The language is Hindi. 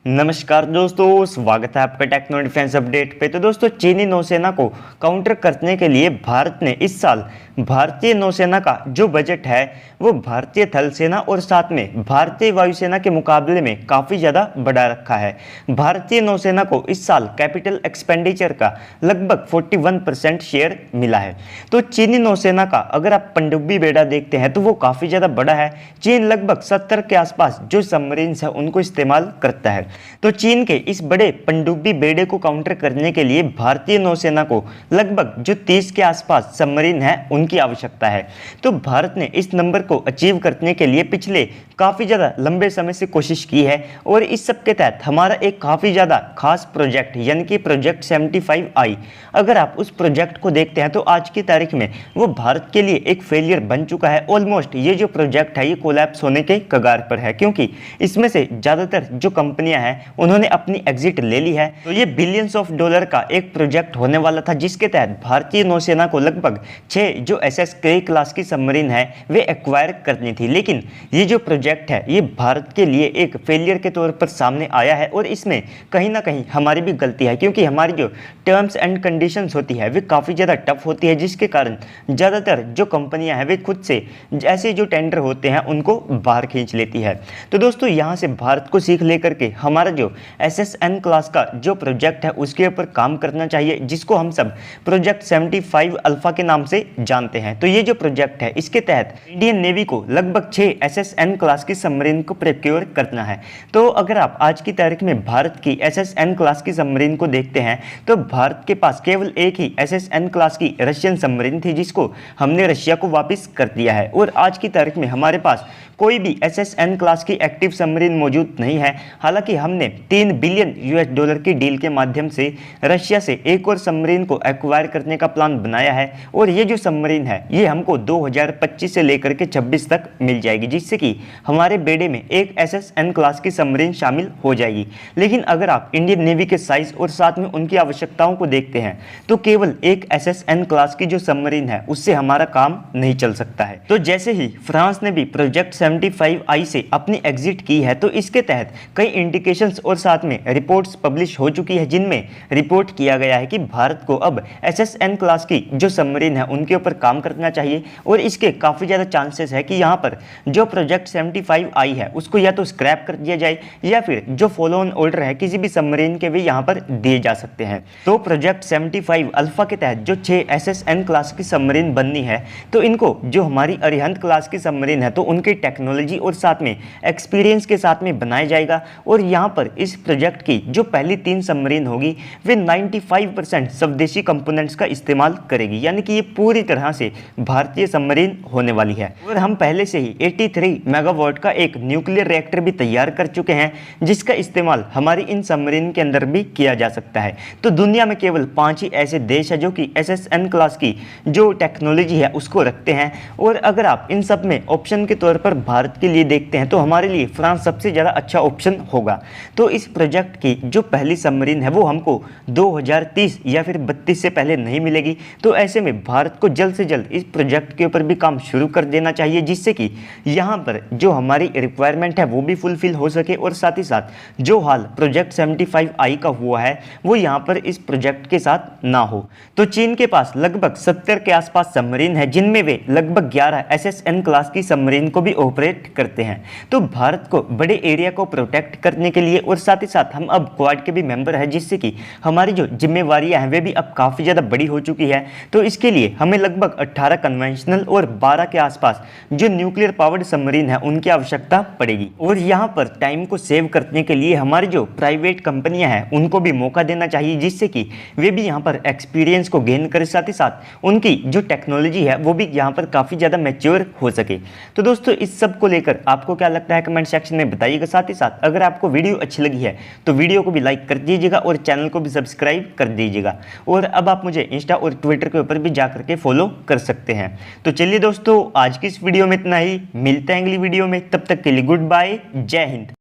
नमस्कार दोस्तों, स्वागत है आपका टेक्नो डिफेंस अपडेट पे। तो दोस्तों, चीनी नौसेना को काउंटर करने के लिए भारत ने इस साल भारतीय नौसेना का जो बजट है वो भारतीय थल सेना और साथ में भारतीय वायुसेना के मुकाबले में काफ़ी ज़्यादा बढ़ा रखा है। भारतीय नौसेना को इस साल कैपिटल एक्सपेंडिचर का लगभग 41% शेयर मिला है। तो चीनी नौसेना का अगर आप पनडुब्बी बेड़ा देखते हैं तो वो काफ़ी ज़्यादा बड़ा है। चीन लगभग 70 के आसपास जो सबमरीन्स है उनको इस्तेमाल करता है। तो चीन के इस बड़े पनडुब्बी बेड़े को काउंटर करने के लिए भारतीय नौसेना को लगभग जो 30 के आसपास सबमरीन है उनकी आवश्यकता है। तो भारत ने इस नंबर को अचीव करने के लिए पिछले काफ़ी ज़्यादा लंबे समय से कोशिश की है और इस सब के तहत हमारा एक काफ़ी ज़्यादा खास प्रोजेक्ट यानी कि प्रोजेक्ट 75I, अगर आप उस प्रोजेक्ट को देखते हैं तो आज की तारीख में वो भारत के लिए एक फेलियर बन चुका है। ऑलमोस्ट ये जो प्रोजेक्ट है ये कोलैप्स होने के कगार पर है, क्योंकि इसमें से ज़्यादातर जो कंपनियां हैं उन्होंने अपनी एग्जिट ले ली है। तो ये बिलियंस ऑफ डॉलर का एक प्रोजेक्ट होने वाला था जिसके तहत भारतीय नौसेना को लगभग 6 जो SS के क्लास की सबमरीन है वे एक्वायर करनी थी। लेकिन ये जो प्रोजेक्ट है ये भारत के लिए एक फेलियर के तौर पर सामने आया है और इसमें कहीं ना कहीं हमारी भी गलती है, क्योंकि हमारी जो टर्म्स एंड कंडीशंस होती है वे काफ़ी ज़्यादा टफ होती है, जिसके कारण ज़्यादातर जो कंपनियां हैं वे खुद से ऐसे जो टेंडर होते हैं उनको बाहर खींच लेती है। तो दोस्तों, यहाँ से भारत को सीख लेकर के हमारा जो SSN क्लास का जो प्रोजेक्ट है उसके ऊपर काम करना चाहिए, जिसको हम सब प्रोजेक्ट 75 अल्फा के नाम से जानते हैं। तो ये जो प्रोजेक्ट है इसके तहत इंडियन नेवी को लगभग 6 SSN क्लास की सबमरीन को प्रोक्योर करना है। तो अगर आप आज की तारीख में भारत की SSN क्लास की सबमरीन को देखते हैं तो भारत के पास केवल एक ही SSN क्लास की रशियन सबमरीन थी जिसको हमने रशिया को वापस कर दिया है। और आज की तारीख में हमारे पास कोई भी SSN क्लास की एक्टिव सबमरीन मौजूद नहीं है। हालांकि हमने $3 बिलियन की डील के माध्यम से रशिया से एक और सबमरीन को एक्वायर करने का प्लान बनाया है और ये जो सबमरीन है ये हमको 2025 से लेकर के 26 तक मिल जाएगी, जिससे कि हमारे बेड़े में एक SSN क्लास की सबमरीन शामिल हो जाएगी। लेकिन अगर आप इंडियन नेवी के साइज और साथ में उनकी आवश्यकताओं को देखते हैं तो केवल एक SSN क्लास की जो सबमरीन है उससे हमारा काम नहीं चल सकता है। तो जैसे ही फ्रांस ने भी प्रोजेक्ट 75I से अपनी एग्जिट की है तो इसके तहत कई इंडिकेशंस और साथ में रिपोर्ट्स पब्लिश हो चुकी है, जिनमें रिपोर्ट किया गया है कि भारत को अब SSN क्लास की जो सबमरीन है उनके ऊपर काम करना चाहिए और इसके काफ़ी ज़्यादा चांसेस है कि यहाँ पर जो प्रोजेक्ट 75I है उसको या तो स्क्रैप कर दिया जाए या फिर जो फॉलो ऑन ऑर्डर है किसी भी सबमरीन के भी यहाँ पर दिए जा सकते हैं। तो प्रोजेक्ट 75 अल्फा के तहत जो 6 SSN क्लास की सबमरीन बननी है तो इनको जो हमारी अरिहंत क्लास की सबमरीन है तो उनके टेक्नोलॉजी और साथ में एक्सपीरियंस के साथ में बनाया जाएगा। और यहाँ पर इस प्रोजेक्ट की जो पहली 3 सबमरीन होगी वे 95% स्वदेशी कंपोनेंट्स का इस्तेमाल करेगी, यानी कि ये पूरी तरह से भारतीय सबमरीन होने वाली है। और हम पहले से ही 83 मेगावाट का एक न्यूक्लियर रिएक्टर भी तैयार कर चुके हैं जिसका इस्तेमाल हमारी इन सबमरीन के अंदर भी किया जा सकता है। तो दुनिया में केवल 5 ही ऐसे देश है जो कि SSN क्लास की जो टेक्नोलॉजी है उसको रखते हैं। और अगर आप इन सब में ऑप्शन के तौर पर भारत के लिए देखते हैं तो हमारे लिए फ्रांस सबसे ज़्यादा अच्छा ऑप्शन होगा। तो इस प्रोजेक्ट की जो पहली सबमरीन है वो हमको 2030 या फिर 32 से पहले नहीं मिलेगी। तो ऐसे में भारत को जल्द से जल्द इस प्रोजेक्ट के ऊपर भी काम शुरू कर देना चाहिए, जिससे कि यहाँ पर जो हमारी रिक्वायरमेंट है वो भी फुलफिल हो सके और साथ ही साथ जो हाल प्रोजेक्ट 75I का हुआ है वो यहाँ पर इस प्रोजेक्ट के साथ ना हो। तो चीन के पास लगभग 70 के आसपास सबमरीन है जिनमें वे लगभग 11 SSN क्लास की सबमरीन को भी ऑपरेट करते हैं। तो भारत को बड़े एरिया को प्रोटेक्ट करने के लिए और साथ ही साथ हम अब क्वाड के भी मेंबर हैं, जिससे कि हमारी जो जिम्मेवारियां हैं वे भी अब काफ़ी ज़्यादा बड़ी हो चुकी है। तो इसके लिए हमें लगभग 18 कन्वेंशनल और 12 के आसपास जो न्यूक्लियर पावर्ड सबमरीन है उनकी आवश्यकता पड़ेगी। और यहाँ पर टाइम को सेव करने के लिए हमारी जो प्राइवेट कंपनियां हैं उनको भी मौका देना चाहिए, जिससे कि वे भी यहाँ पर एक्सपीरियंस को गेन करें, साथ ही साथ उनकी जो टेक्नोलॉजी है वो भी यहाँ पर काफ़ी ज़्यादा मैच्योर हो सके। तो दोस्तों, इस सब को लेकर आपको क्या लगता है कमेंट सेक्शन में बताइएगा। साथ ही साथ अगर आपको वीडियो अच्छी लगी है तो वीडियो को भी लाइक कर दीजिएगा और चैनल को भी सब्सक्राइब कर दीजिएगा। और अब आप मुझे इंस्टा और ट्विटर के ऊपर भी जाकर के फॉलो कर सकते हैं। तो चलिए दोस्तों, आज की इस वीडियो में इतना ही। मिलते हैं अगली वीडियो में, तब तक के लिए गुड बाय, जय हिंद।